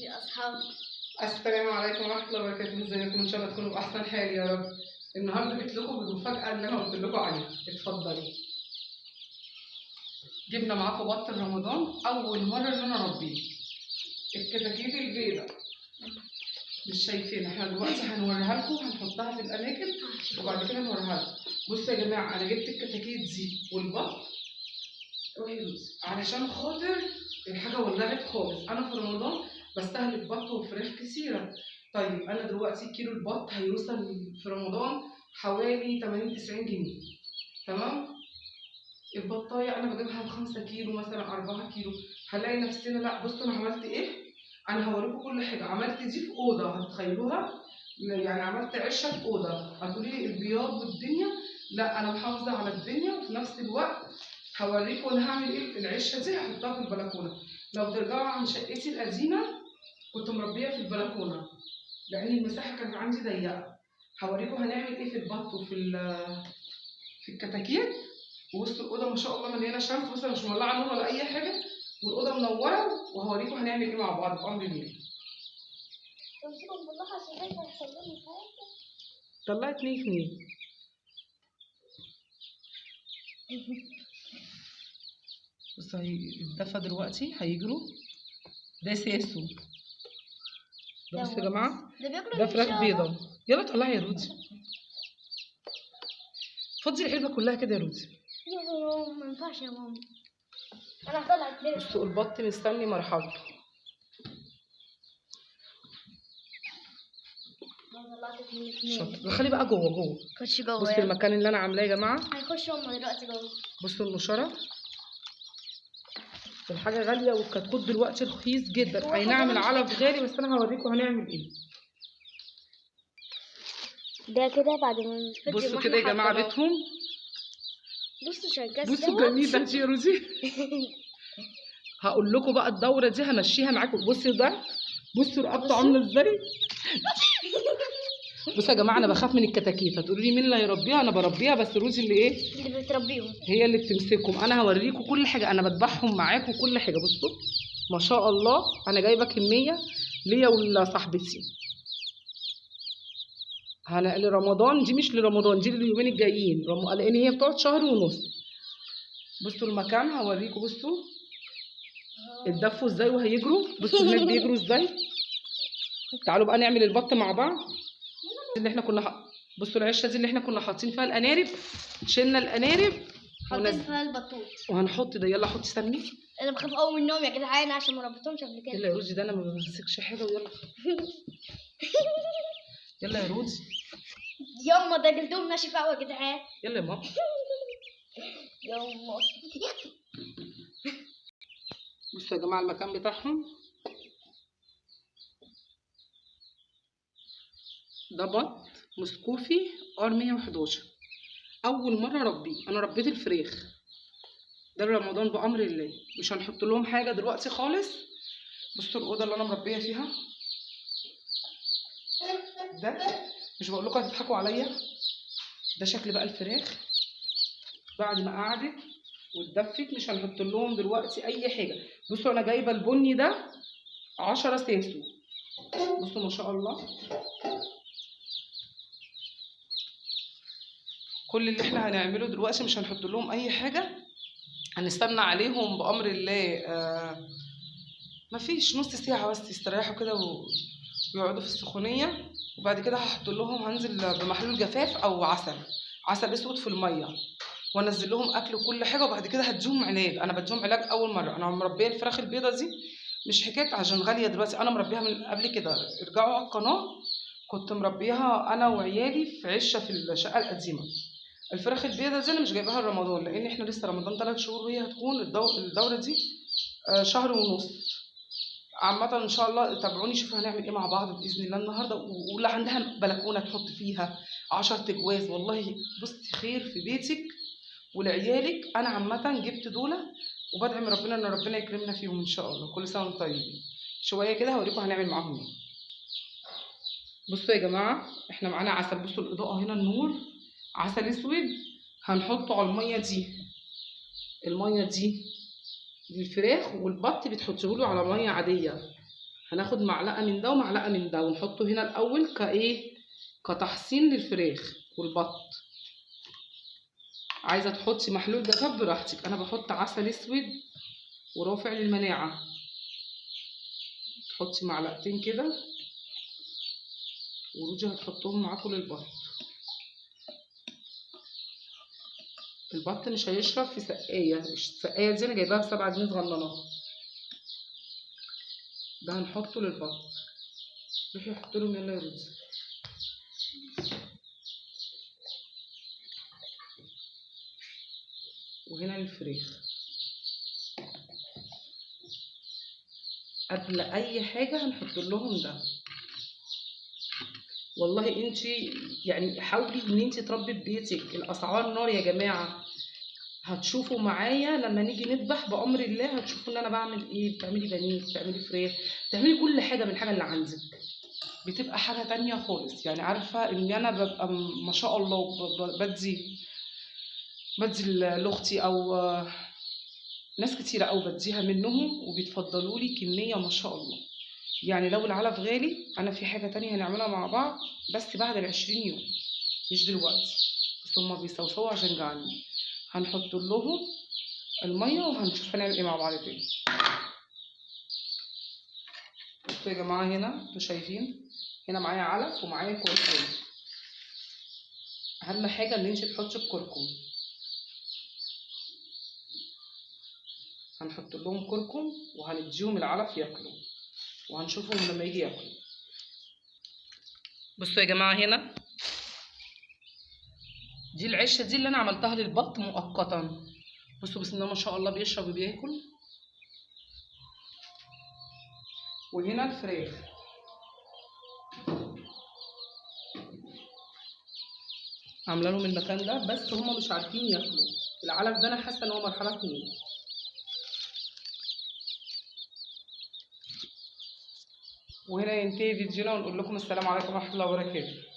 لأصحابي. السلام عليكم ورحمة الله وبركاته، ازيكم؟ ان شاء الله تكونوا بأحسن حال يا رب. النهارده جيت لكم بالمفاجأة اللي انا قلت لكم عليها، اتفضلوا. جبنا معاكم بط رمضان، أول مرة إن أنا أربيه. الكتاكيت البيضاء مش شايفينها، احنا دلوقتي هنوريها لكم، هنحطها في الأماكن وبعد كده نوريها لكم. بصوا يا جماعة، أنا جبت الكتاكيت دي والبط علشان خاطر الحاجة ولعت خالص. أنا في رمضان بستهلك بط وفراخ كتيرة. طيب أنا دلوقتي كيلو البط هيوصل في رمضان حوالي 80-90 جنيه، تمام؟ البطايه انا بجيبها ب5 كيلو مثلا 4 كيلو، هنلاقي نفسنا لا. بصوا انا عملت ايه، انا هوريكم كل حاجه. عملت دي في اوضه، هتتخيلوها يعني عملت عشه في اوضه. هتقولي لي البياض والدنيا، لا انا محافظه على الدنيا وفي نفس الوقت هوريكم انا هعمل ايه. العشه دي هحطها في البلكونه. لو ترجعوا عن شقتي القديمه كنت مربيه في البلكونه لان المساحه كانت عندي ضيقه. هوريكم هنعمل ايه في البط وفي الكتاكيت. ووسط الاوضه ما شاء الله مليانه شمس، بص انا مش مولعه نور ولا اي حاجه، والاوضه منوره، وهوريكم هنعمل ايه مع بعض بامر الله. تمسكهم بالراحة عشان خايفة يحصل لهم حاجة. طلعت 2 بص الدفا دلوقتي هيجروا. ده ساسو، ده بصوا يا جماعه، ده فراخ بيضه. يلا طلعي يا رودي، فضي العلبه كلها كده يا رودي. ما ينفعش يا ماما، انا هطلع البيض. بصوا البط مستني مرحلته. شاطر، دخلي بقى جوه. خش جوه. بصوا المكان اللي انا عاملاه يا جماعه. هيخشوا هما دلوقتي جوه. بصوا النشره، الحاجه غاليه والكتكوت دلوقتي رخيص جدا. اي نعم العلف غالي، بس انا هوريكم هنعمل ايه. ده كده بعد ما بصوا كده يا جماعه بيتهم. بصوا شنكاس، بصوا الجميل ده يا روزي. هقول لكم بقى الدوره دي همشيها معاكم. بصوا ده، بصوا رقبته عامله ازاي. بصوا يا جماعه، انا بخاف من الكتاكيت. هتقولوا لي مين اللي هيربيها؟ انا بربيها، بس روزي اللي ايه، اللي بتربيهم، هي اللي بتمسكهم. انا هوريكم كل حاجه، انا بذبحهم معاكم كل حاجه. بصوا ما شاء الله، انا جايبه كميه ليا ولصاحبتي لرمضان. دي مش لرمضان، دي لليومين الجايين، لان هي بتقعد شهر ونص. بصوا المكان هوريكم. بصوا اتدفوا ازاي وهيجروا. بصوا هناك بيجروا ازاي. تعالوا بقى نعمل البط مع بعض. اللي احنا كنا بصوا العشه دي اللي احنا كنا حاطين فيها الانارب، شلنا الانارب حاطين فيها البطوط وهنحط ده. يلا حطي سمني. انا بخاف قوي منهم يا جدعان عشان ما ربيتهمش قبل كده. يلا يا روزي، ده انا ما بمسكش حاجه. ويلا يلا يا روزي. يما ده جلدهم ناشف قوي يا جدعان. يلا يا ماما. يما بصوا يا جماعه المكان بتاعهم. ده بط مسكوفي ار 111، اول مره اربيه. انا ربيت الفراخ ده رمضان بامر الله. مش هنحط لهم حاجه دلوقتي خالص. بصوا الاوضه اللي انا مربيه فيها ده، مش بقول لكم هتضحكوا عليا. ده شكل بقى الفراخ بعد ما قعدت واتدفت. مش هنحط لهم دلوقتي اي حاجه. بصوا انا جايبه البني ده 10 ساسو. بصوا ما شاء الله. كل اللي احنا هنعمله دلوقتي مش هنحط لهم اي حاجه، هنستنى عليهم بامر الله. مفيش نص ساعه بس يستريحوا كده ويقعدوا في السخونيه، وبعد كده هحط لهم، هنزل بمحلول جفاف او عسل اسود في الميه، وانزل لهم اكل وكل حاجه. وبعد كده هديهم علاج. انا بديهم علاج اول مره. انا مربيه الفراخ البيضه دي مش حكايه عشان غاليه دلوقتي، انا مربيها من قبل كده. ارجعوا على القناه، كنت مربيها انا وعيالي في عشه في الشقه القديمه. الفراخ البيضه دي انا مش جايباها لرمضان، لان احنا لسه رمضان 3 شهور، وهي هتكون الدوره دي شهر ونص. عامه ان شاء الله تابعوني شوفوا هنعمل ايه مع بعض باذن الله النهارده. واللي عندها بلكونه تحط فيها 10 تجواز، والله بصي خير في بيتك ولعيالك. انا عامه جبت دولة وبدعم ربنا ان ربنا يكرمنا فيهم ان شاء الله. كل سنه وانتم طيبين. شويه كده هوريكم هنعمل معاهم ايه. بصوا يا جماعه، احنا معانا عسل. بصوا الاضاءه هنا، النور عسل اسود هنحطه على الميه دي. الميه دي للفراخ، والبط بتحطيه له على ميه عاديه. هناخد معلقه من ده ومعلقه من ده ونحطه هنا الاول كتحصين للفراخ والبط. عايزه تحطي محلول جفاف براحتك، انا بحط عسل اسود ورافع للمناعه. تحطي معلقتين كده، وروجي هتحطهم معاكم للبط. البط مش هيشرب في سقايه، السقايه دي انا جايباها ب7 جنيه صغننه. ده هنحطه للبط. روحي حطي لهم يلا يا روزي. وهنا للفراخ. قبل اي حاجه هنحط لهم ده. والله انت يعني حاولي ان انت تربي في بيتك. الاسعار نار يا جماعه. هتشوفوا معايا لما نيجي نذبح بامر الله، هتشوفوا ان انا بعمل ايه. بتعملي بانيه، بتعملي فراخ، بتعملي كل حاجه من الحاجه اللي عندك. بتبقى حاجه تانية خالص. يعني عارفه ان انا ببقى ما شاء الله بدي لاختي او ناس كتيره او بديها منهم، وبيتفضلوا لي كميه ما شاء الله. يعني لو العلف غالي، انا في حاجه تانية هنعملها مع بعض بس بعد ال20 يوم، مش دلوقتي. بس هما بيصوصوا عشان جعانين. هنحط لهم الميه وهنشوف هنعمل ايه مع بعض تاني. بصوا يا جماعه، هنا انتوا شايفين هنا معايا علف ومعايا كركم. اهم حاجه ان انت تحطي الكركم. هنحط لهم كركم وهنديهم العلف ياكلوا، وهنشوفهم لما يجي ياكلوا. بصوا يا جماعه، هنا دي العشه دي اللي انا عملتها للبط مؤقتا. بصوا بسم الله ما شاء الله بيشرب وبياكل. وهنا الفراخ. عامله لهم المكان ده بس هم مش عارفين ياكلوا. العلف ده انا حاسه ان هو مرحله 2. وهنا ينتهي فيديونا ونقول لكم السلام عليكم ورحمه الله وبركاته.